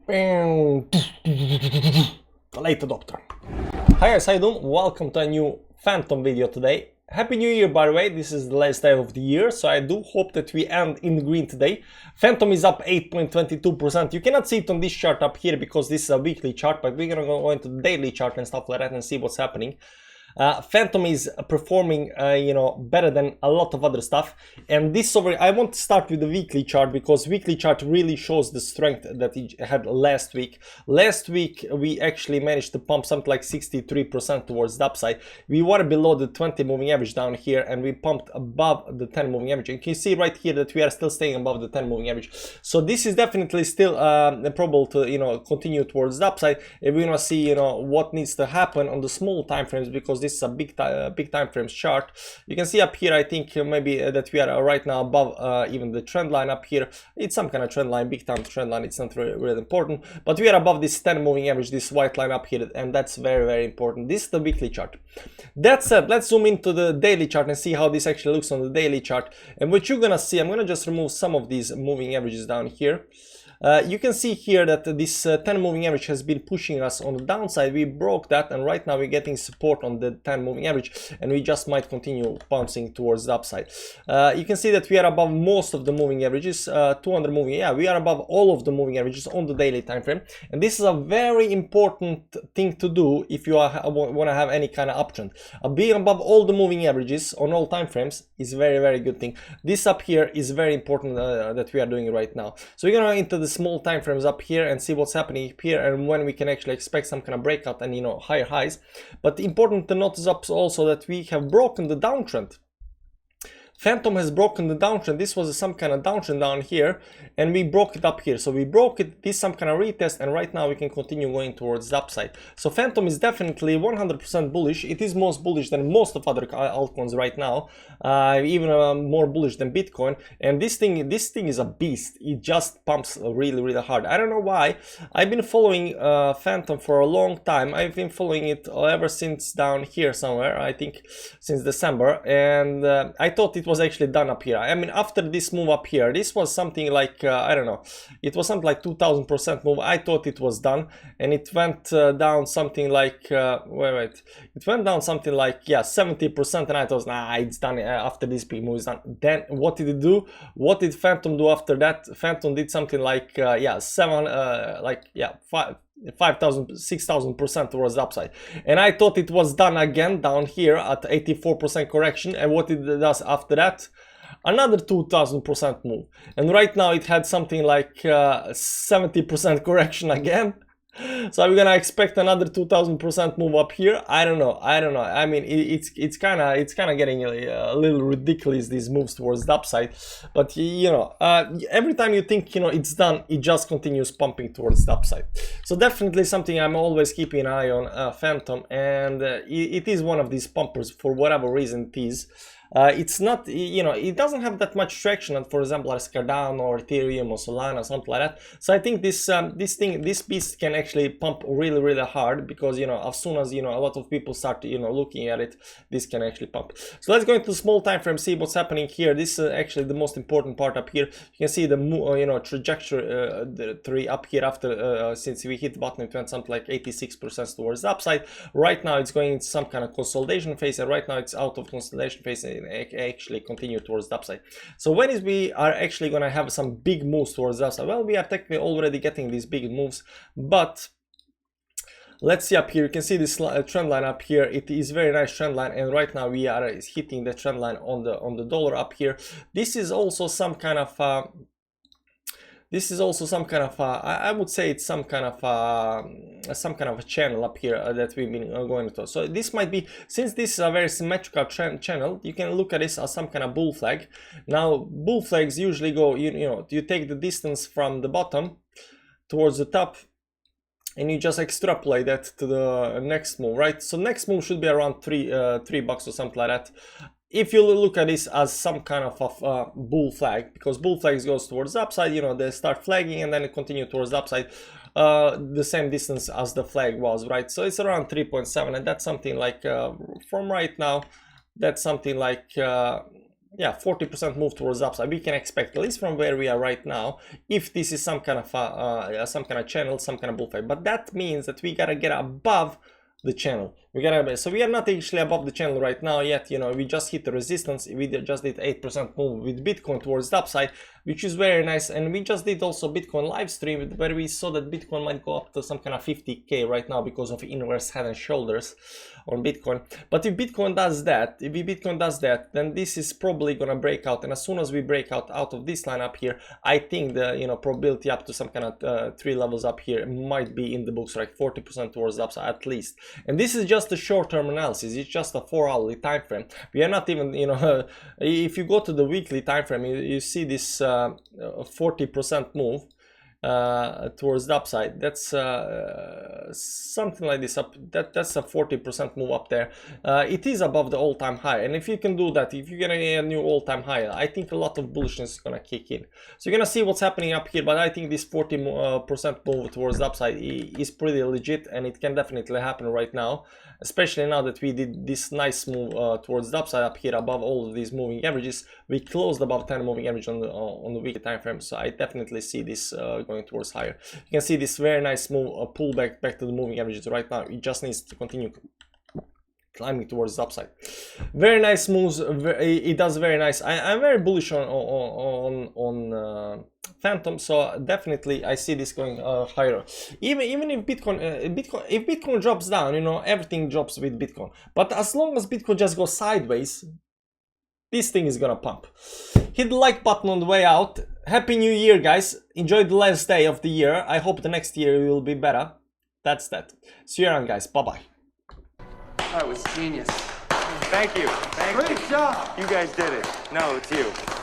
The late adopter. Hi guys, how you doing? Welcome to a new Fantom video today. Happy New Year, by the way. This is the last day of the year, so I do hope that we end in green today. Fantom is up 8.22%. You cannot see it on this chart up here because this is a weekly chart, but we're gonna go into the daily chart and stuff like that and see what's happening. Fantom is performing, better than a lot of other stuff. And this I want to start with the weekly chart because weekly chart really shows the strength that it had last week. Last week, we actually managed to pump something like 63% towards the upside. We were below the 20 moving average down here and we pumped above the 10 moving average. You can see right here that we are still staying above the 10 moving average. So this is definitely still probable to, continue towards the upside. If we want to see, what needs to happen on the small time frames, because this is a big time frames chart. You can see up here, I think maybe that we are right now above even the trend line up here. It's some kind of trend line, big time trend line. It's not really important, but we are above this 10 moving average, this white line up here, and that's very important. This is the weekly chart. That said, let's zoom into the daily chart and see how this actually looks on the daily chart. And what you're gonna see, I'm gonna just remove some of these moving averages down here. You can see here that this 10 moving average has been pushing us on the downside. We broke that, and right now we're getting support on the 10 moving average, and we just might continue bouncing towards the upside. You can see that we are above most of the moving averages, 200 moving. Yeah, we are above all of the moving averages on the daily time frame, and this is a very important thing to do if you want to have any kind of uptrend. Being above all the moving averages on all time frames is very good thing. This up here is very important that we are doing right now. So we're gonna into the small time frames up here and see what's happening here and when we can actually expect some kind of breakout and higher highs. But important to notice also that we have broken the downtrend. Fantom has broken the downtrend. This was some kind of downtrend down here, and we broke it up here. So we broke it, this some kind of retest, and right now we can continue going towards the upside. So Fantom is definitely 100% bullish. It is most bullish than most of other altcoins right now, even more bullish than Bitcoin. And this thing is a beast. It just pumps really hard. I don't know why. I've been following Fantom for a long time. I've been following it ever since down here somewhere. I think since December, and I thought it was actually done up here. I mean, after this move up here, this was something like I don't know, it was something like 2000% move. I thought it was done, and it went down something like wait, it went down something like 70%, and I thought, nah, it's done. After this big move is done. Then what did it do? What did Fantom do after that? Fantom did something like 5,000, 6,000% towards the upside, and I thought it was done again down here at 84% correction. And what it does after that? Another 2,000% move, and right now it had something like 70% correction again. So are we gonna expect another 2,000% move up here? I don't know. I mean, it's kind of getting a little ridiculous, these moves towards the upside. But every time you think it's done, it just continues pumping towards the upside. So definitely something I'm always keeping an eye on, Fantom, and it is one of these pumpers for whatever reason it is. It's not, it doesn't have that much traction, for example, as Cardano or Ethereum or Solana or something like that. So I think this piece can actually pump really hard, because as soon as a lot of people start looking at it, this can actually pump. So let's go into the small time frame, see what's happening here. This is actually the most important part up here. You can see the trajectory up here after since we hit the bottom. It went something like 86% towards the upside. Right now it's going into some kind of consolidation phase, and right now it's out of consolidation phase and actually continue towards the upside. So when is we are actually going to have some big moves towards the upside? Well, we are technically already getting these big moves, but let's see up here. You can see this trend line up here. It is very nice trend line, and right now we are hitting the trend line on the dollar up here. This is also some kind of I would say it's some kind of a channel up here that we've been going to. So this might be, since this is a very symmetrical channel, you can look at this as some kind of bull flag. Now bull flags usually go, you take the distance from the bottom towards the top, and you just extrapolate that to the next move, right? So next move should be around $3 or something like that. If you look at this as some kind of a bull flag, because bull flags goes towards the upside, they start flagging and then it continue towards the upside, the same distance as the flag was, right? So it's around 3.7, and that's something like from right now, that's something like yeah, 40% move towards upside we can expect, at least from where we are right now, if this is some kind of channel, some kind of bull fight. But that means that we gotta get above the channel. So we are not actually above the channel right now yet. You know, we just hit the resistance. We just did 8% move with Bitcoin towards the upside, which is very nice. And we just did also Bitcoin live stream where we saw that Bitcoin might go up to some kind of 50k right now because of inverse head and shoulders on Bitcoin. But if Bitcoin does that, then this is probably gonna break out. And as soon as we break out of this line up here, I think the, you know, probability up to some kind of 3 levels up here might be in the books, like 40% towards the upside at least. And this is just a short-term analysis. It's just a 4-hourly time frame. We are not even, you know, if you go to the weekly time frame, you see this 40% move towards the upside. That's something like this up. That's a 40% move up there. It is above the all-time high, and if you can do that, if you get a new all-time high, I think a lot of bullishness is gonna kick in. So you're gonna see what's happening up here, but I think this 40% move towards the upside is pretty legit, and it can definitely happen right now, especially now that we did this nice move towards the upside up here above all of these moving averages. We closed above 10 moving average on the weekly time frame, so I definitely see this going towards higher. You can see this very nice move, pull back to the moving averages right now. It just needs to continue climbing towards the upside. Very nice moves. It does very nice. I'm very bullish on Fantom, so definitely I see this going higher. Even if Bitcoin drops down, you know, everything drops with Bitcoin. But as long as Bitcoin just goes sideways, this thing is gonna pump. Hit the like button on the way out. Happy New Year, guys. Enjoy the last day of the year. I hope the next year will be better. That's that. See you around, guys. Bye-bye. That was genius. Thank you. Thank you. Great job. You guys did it. No, it's you.